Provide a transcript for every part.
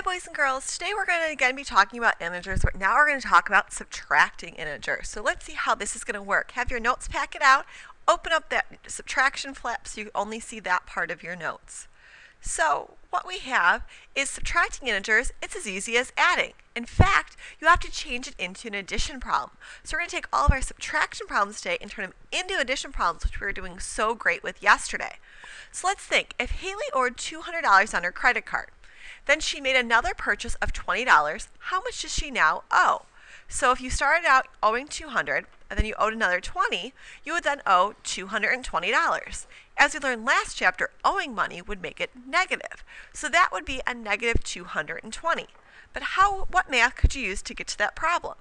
boys and girls. Today we're going to again be talking about integers, but now we're going to talk about subtracting integers. So let's see how this is going to work. Have your notes packet out. Open up that subtraction flap so you only see that part of your notes. So what we have is subtracting integers. It's as easy as adding. In fact, you have to change it into an addition problem. So we're going to take all of our subtraction problems today and turn them into addition problems, which we were doing so great with yesterday. So let's think. If Haley owed $200 on her credit card, then she made another purchase of $20. How much does she now owe? So if you started out owing $200 and then you owed another $20, you would then owe $220. As we learned last chapter, owing money would make it negative. So that would be a negative $220. But what math could you use to get to that problem?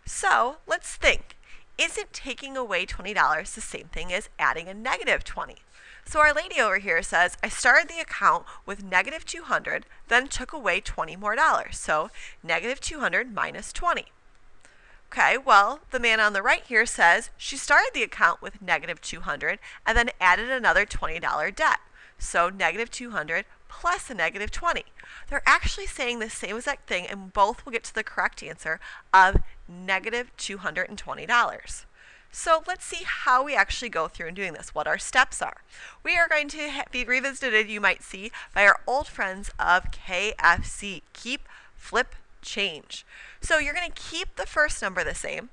So let's think. Isn't taking away $20 the same thing as adding a negative 20? So our lady over here says, I started the account with negative 200, then took away $20 more. So negative 200 minus 20. Okay, well, the man on the right here says she started the account with negative 200 and then added another $20 debt. So negative 200 plus a negative 20. They're actually saying the same exact thing, and both will get to the correct answer of negative $220. So let's see how we actually go through in doing this, what our steps are. We are going to be revisited, you might see, by our old friends of KFC, Keep, Flip, Change. So you're going to keep the first number the same.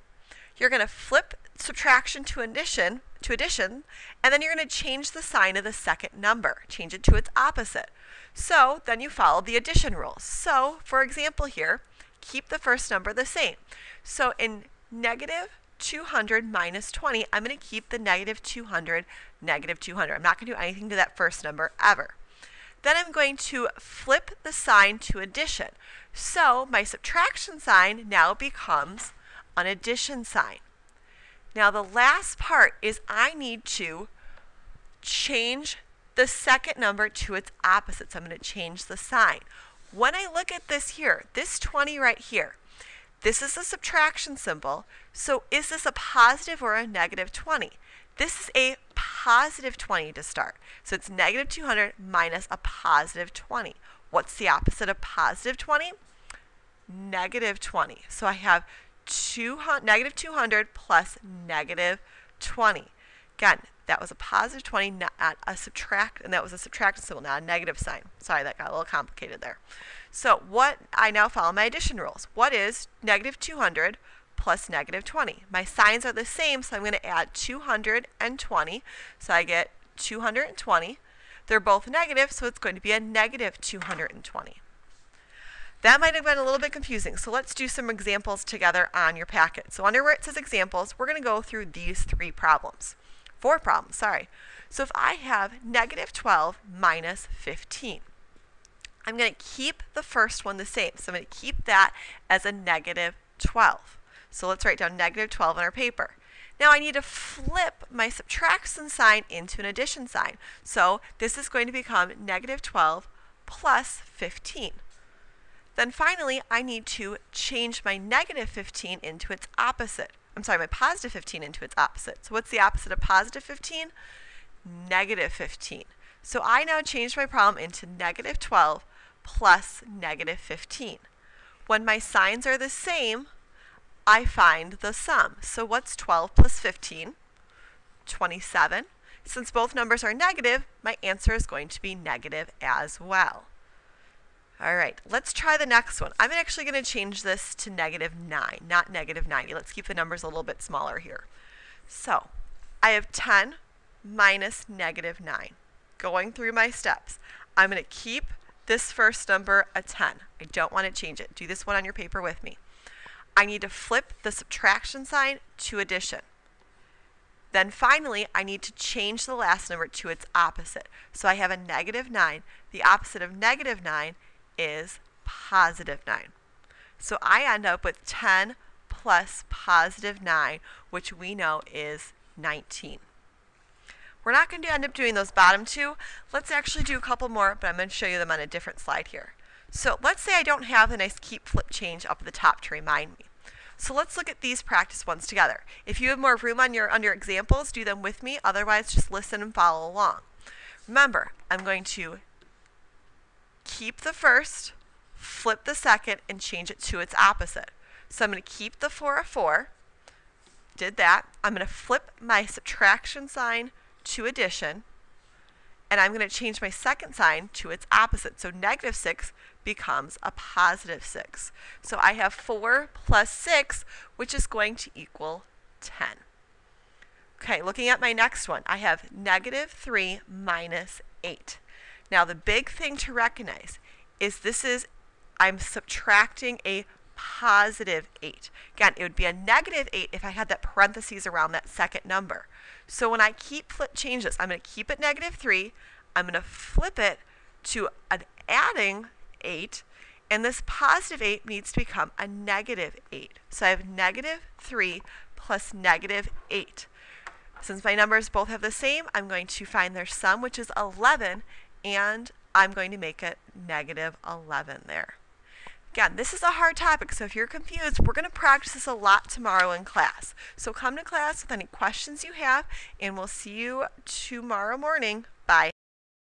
You're going to flip subtraction to addition, and then you're going to change the sign of the second number, change it to its opposite. So then you follow the addition rules. So for example here, keep the first number the same. So in negative 200 minus 20, I'm going to keep the negative 200, negative 200. I'm not going to do anything to that first number ever. Then I'm going to flip the sign to addition. So my subtraction sign now becomes an addition sign. Now the last part is I need to change the second number to its opposite. So I'm going to change the sign. When I look at this here, this 20 right here, this is a subtraction symbol, so is this a positive or a negative 20? This is a positive 20 to start. So it's negative 200 minus a positive 20. What's the opposite of positive 20? Negative 20. So I have negative 200 plus negative 20. Again, that was a positive 20, not a subtract, and that was a subtraction symbol, not a negative sign. Sorry, that got a little complicated there. So I now follow my addition rules. What is negative 200 plus negative 20? My signs are the same, so I'm going to add 220. So I get 220. They're both negative, so it's going to be a negative 220. That might have been a little bit confusing, so let's do some examples together on your packet. So under where it says examples, we're going to go through these four problems, sorry. So if I have negative 12 minus 15, I'm going to keep the first one the same. So I'm going to keep that as a negative 12. So let's write down negative 12 on our paper. Now I need to flip my subtraction sign into an addition sign. So this is going to become negative 12 plus 15. Then finally, I need to change my negative 15 into its opposite. My positive 15 into its opposite. So what's the opposite of positive 15? Negative 15. So I now changed my problem into negative 12 plus negative 15. When my signs are the same, I find the sum. So what's 12 plus 15? 27. Since both numbers are negative, my answer is going to be negative as well. All right, let's try the next one. I'm actually going to change this to negative 9, not negative 90. Let's keep the numbers a little bit smaller here. So I have 10 minus negative 9. Going through my steps, I'm going to keep this first number a 10. I don't want to change it. Do this one on your paper with me. I need to flip the subtraction sign to addition. Then finally, I need to change the last number to its opposite. So I have a negative 9. The opposite of negative 9 is positive 9. So I end up with 10 plus positive 9, which we know is 19. We're not going to end up doing those bottom two. Let's actually do a couple more, but I'm going to show you them on a different slide here. So let's say I don't have a nice keep, flip, change up at the top to remind me. So let's look at these practice ones together. If you have more room on your examples, do them with me. Otherwise, just listen and follow along. Remember, I'm going to keep the first, flip the second, and change it to its opposite. So I'm going to keep the 4 of 4. Did that. I'm going to flip my subtraction sign to addition, and I'm going to change my second sign to its opposite. So negative 6 becomes a positive 6. So I have 4 plus 6, which is going to equal 10. Okay, looking at my next one, I have negative 3 minus 8. Now the big thing to recognize is I'm subtracting a positive 8. Again, it would be a negative 8 if I had that parentheses around that second number. So when I change this, I'm going to keep it negative 3. I'm going to flip it to an adding 8. And this positive 8 needs to become a negative 8. So I have negative 3 plus negative 8. Since my numbers both have the same, I'm going to find their sum, which is 11, and I'm going to make it negative 11 there. Again, this is a hard topic, so if you're confused, we're going to practice this a lot tomorrow in class. So come to class with any questions you have, and we'll see you tomorrow morning